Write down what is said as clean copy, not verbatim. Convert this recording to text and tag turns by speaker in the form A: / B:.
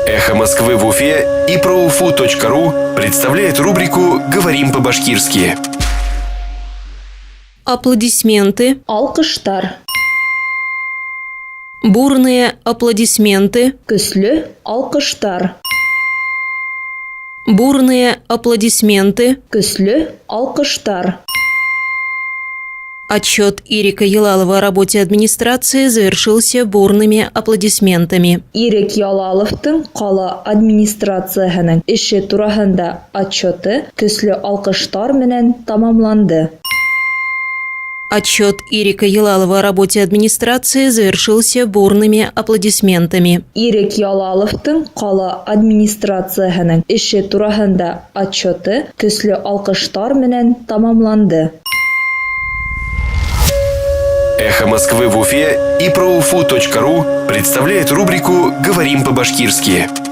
A: «Эхо Москвы» в Уфе и ProUFU.ru представляет рубрику «Говорим по-башкирски».
B: Аплодисменты.
C: Алкыштар.
B: Бурные аплодисменты.
C: Көслü алкыштар.
B: Бурные аплодисменты.
C: Көслü алкыштар.
B: Отчет Ирика Елалова о работе администрации завершился бурными аплодисментами.
C: Ирек Ялаловтың қала администрациясының эше турасында отчеты көслü алкыштар менен тамамланды.
B: Отчет Ирика Елалова о работе администрации завершился бурными аплодисментами.
C: Ирек Ялаловтың қала администрациясының эше турасында отчеты көслü алкыштар менен тамамланды.
A: «Эхо Москвы» в Уфе и ProUFU.ru представляет рубрику «Говорим по-башкирски».